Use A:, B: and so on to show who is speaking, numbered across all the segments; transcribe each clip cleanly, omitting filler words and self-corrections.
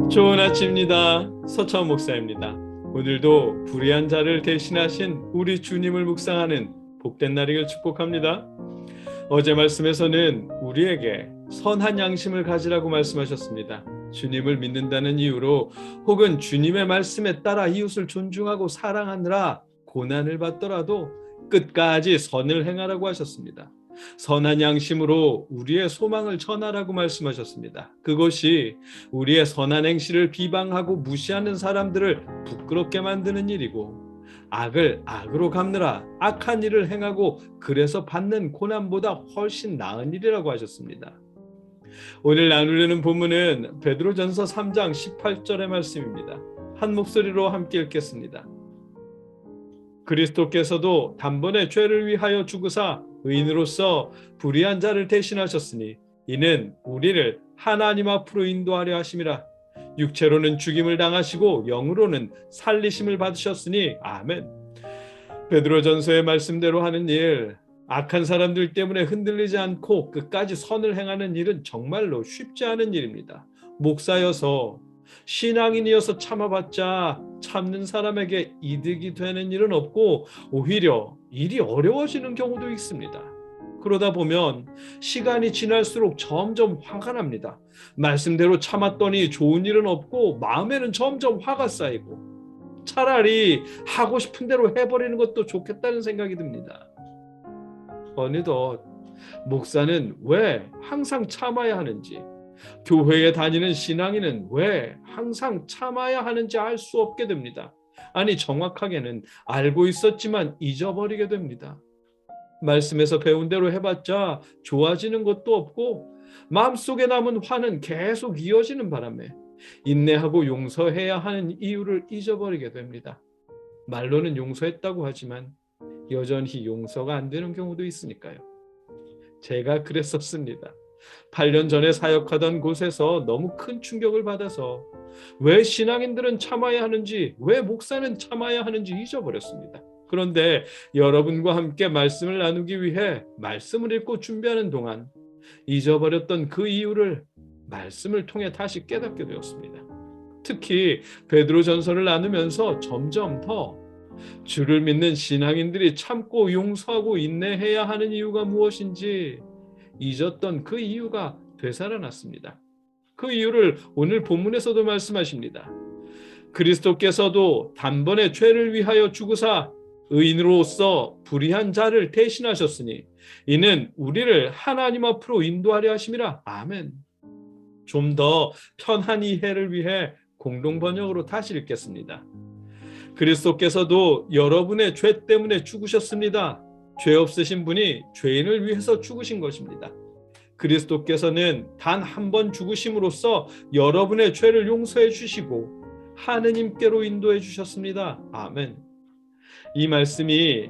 A: 좋은 아침입니다. 서천 목사입니다. 오늘도 불의한 자를 대신하신 우리 주님을 묵상하는 복된 날이길 축복합니다. 어제 말씀에서는 우리에게 선한 양심을 가지라고 말씀하셨습니다. 주님을 믿는다는 이유로 혹은 주님의 말씀에 따라 이웃을 존중하고 사랑하느라 고난을 받더라도 끝까지 선을 행하라고 하셨습니다. 선한 양심으로 우리의 소망을 전하라고 말씀하셨습니다. 그것이 우리의 선한 행실을 비방하고 무시하는 사람들을 부끄럽게 만드는 일이고, 악을 악으로 갚느라 악한 일을 행하고 그래서 받는 고난보다 훨씬 나은 일이라고 하셨습니다. 오늘 나누려는 본문은 베드로전서 3장 18절의 말씀입니다. 한 목소리로 함께 읽겠습니다. 그리스도께서도 단번에 죄를 위하여 죽으사 의인으로서 불의한 자를 대신하셨으니 이는 우리를 하나님 앞으로 인도하려 하심이라. 육체로는 죽임을 당하시고 영으로는 살리심을 받으셨으니 아멘. 베드로전서의 말씀대로 하는 일, 악한 사람들 때문에 흔들리지 않고 끝까지 선을 행하는 일은 정말로 쉽지 않은 일입니다. 목사여서 신앙인이어서 참아봤자 참는 사람에게 이득이 되는 일은 없고 오히려 일이 어려워지는 경우도 있습니다. 그러다 보면 시간이 지날수록 점점 화가 납니다. 말씀대로 참았더니 좋은 일은 없고 마음에는 점점 화가 쌓이고 차라리 하고 싶은 대로 해버리는 것도 좋겠다는 생각이 듭니다. 어느덧 목사는 왜 항상 참아야 하는지, 교회에 다니는 신앙인은 왜 항상 참아야 하는지 알 수 없게 됩니다. 아니, 정확하게는 알고 있었지만 잊어버리게 됩니다. 말씀에서 배운 대로 해봤자 좋아지는 것도 없고 마음속에 남은 화는 계속 이어지는 바람에 인내하고 용서해야 하는 이유를 잊어버리게 됩니다. 말로는 용서했다고 하지만 여전히 용서가 안 되는 경우도 있으니까요. 제가 그랬었습니다. 8년 전에 사역하던 곳에서 너무 큰 충격을 받아서 왜 신앙인들은 참아야 하는지, 왜 목사는 참아야 하는지 잊어버렸습니다. 그런데 여러분과 함께 말씀을 나누기 위해 말씀을 읽고 준비하는 동안 잊어버렸던 그 이유를 말씀을 통해 다시 깨닫게 되었습니다. 특히 베드로전서를 나누면서 점점 더 주를 믿는 신앙인들이 참고 용서하고 인내해야 하는 이유가 무엇인지 잊었던 그 이유가 되살아났습니다. 그 이유를 오늘 본문에서도 말씀하십니다. 그리스도께서도 단번에 죄를 위하여 죽으사 의인으로서 불의한 자를 대신하셨으니 이는 우리를 하나님 앞으로 인도하려 하심이라. 아멘. 좀 더 편한 이해를 위해 공동 번역으로 다시 읽겠습니다. 그리스도께서도 여러분의 죄 때문에 죽으셨습니다. 죄 없으신 분이 죄인을 위해서 죽으신 것입니다. 그리스도께서는 단 한 번 죽으심으로써 여러분의 죄를 용서해 주시고 하느님께로 인도해 주셨습니다. 아멘. 이 말씀이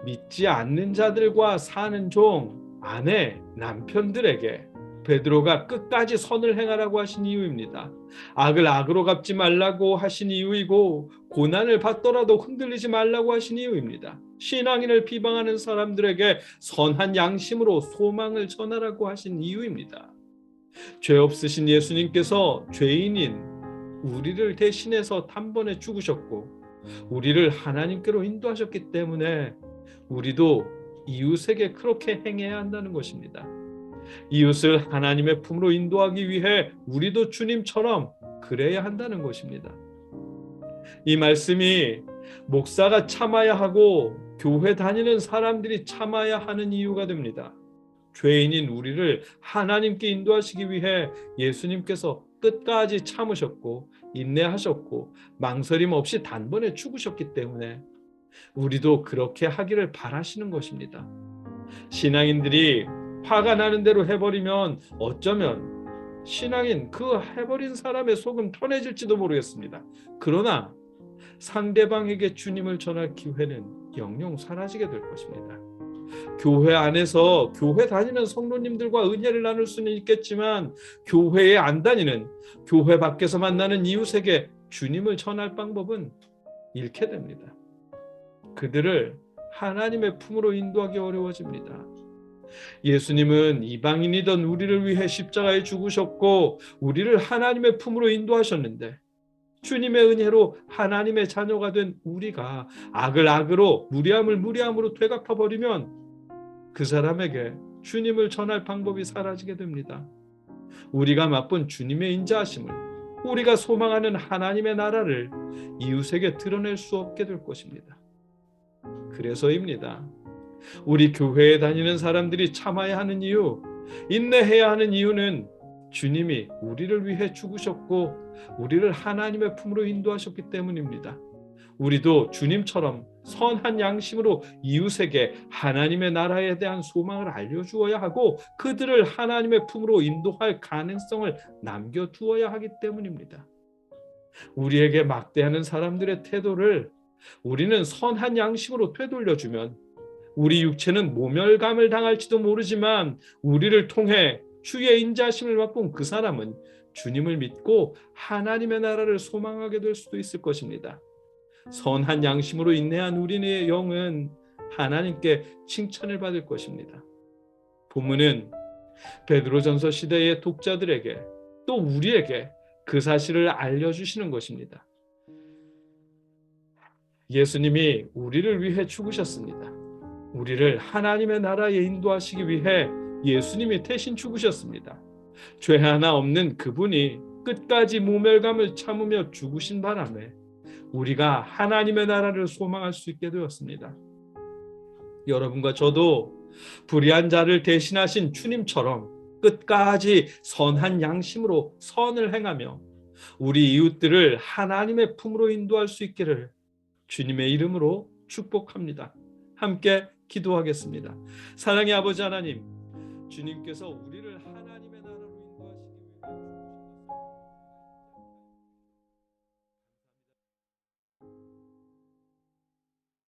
A: 믿지 않는 자들과 사는 종, 아내, 남편들에게 베드로가 끝까지 선을 행하라고 하신 이유입니다. 악을 악으로 갚지 말라고 하신 이유이고 고난을 받더라도 흔들리지 말라고 하신 이유입니다. 신앙인을 비방하는 사람들에게 선한 양심으로 소망을 전하라고 하신 이유입니다. 죄 없으신 예수님께서 죄인인 우리를 대신해서 단번에 죽으셨고 우리를 하나님께로 인도하셨기 때문에 우리도 이웃에게 그렇게 행해야 한다는 것입니다. 이웃을 하나님의 품으로 인도하기 위해 우리도 주님처럼 그래야 한다는 것입니다. 이 말씀이 목사가 참아야 하고 교회 다니는 사람들이 참아야 하는 이유가 됩니다. 죄인인 우리를 하나님께 인도하시기 위해 예수님께서 끝까지 참으셨고 인내하셨고 망설임 없이 단번에 죽으셨기 때문에 우리도 그렇게 하기를 바라시는 것입니다. 신앙인들이 화가 나는 대로 해버리면 어쩌면 신앙인 그 해버린 사람의 속은 편해질지도 모르겠습니다. 그러나 상대방에게 주님을 전할 기회는 영영 사라지게 될 것입니다. 교회 안에서 교회 다니는 성도님들과 은혜를 나눌 수는 있겠지만 교회에 안 다니는, 교회 밖에서 만나는 이웃에게 주님을 전할 방법은 잃게 됩니다. 그들을 하나님의 품으로 인도하기 어려워집니다. 예수님은 이방인이던 우리를 위해 십자가에 죽으셨고 우리를 하나님의 품으로 인도하셨는데, 주님의 은혜로 하나님의 자녀가 된 우리가 악을 악으로 무리함을 무리함으로 되갚아버리면 그 사람에게 주님을 전할 방법이 사라지게 됩니다. 우리가 맛본 주님의 인자하심을, 우리가 소망하는 하나님의 나라를 이웃에게 드러낼 수 없게 될 것입니다. 그래서입니다. 우리 교회에 다니는 사람들이 참아야 하는 이유, 인내해야 하는 이유는 주님이 우리를 위해 죽으셨고 우리를 하나님의 품으로 인도하셨기 때문입니다. 우리도 주님처럼 선한 양심으로 이웃에게 하나님의 나라에 대한 소망을 알려주어야 하고 그들을 하나님의 품으로 인도할 가능성을 남겨두어야 하기 때문입니다. 우리에게 막대하는 사람들의 태도를 우리는 선한 양심으로 되돌려주면 우리 육체는 모멸감을 당할지도 모르지만 우리를 통해 주의 인자심을 맛본 그 사람은 주님을 믿고 하나님의 나라를 소망하게 될 수도 있을 것입니다. 선한 양심으로 인내한 우리의 영은 하나님께 칭찬을 받을 것입니다. 본문은 베드로전서 시대의 독자들에게 또 우리에게 그 사실을 알려주시는 것입니다. 예수님이 우리를 위해 죽으셨습니다. 우리를 하나님의 나라에 인도하시기 위해 예수님이 대신 죽으셨습니다. 죄 하나 없는 그분이 끝까지 모멸감을 참으며 죽으신 바람에 우리가 하나님의 나라를 소망할 수 있게 되었습니다. 여러분과 저도 불의한 자를 대신하신 주님처럼 끝까지 선한 양심으로 선을 행하며 우리 이웃들을 하나님의 품으로 인도할 수 있기를 주님의 이름으로 축복합니다. 함께 기도하겠습니다. 사랑의 아버지 하나님, 주님께서 우리를